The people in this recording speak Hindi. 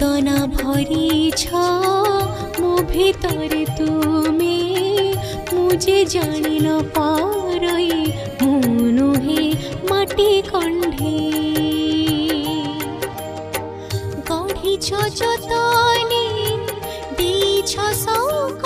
चेतना भरीछ मो भितरे तुमे मुझे जानी न पारई मु नुहे माटी कंढे गढ़ीछ जतने देछ सौक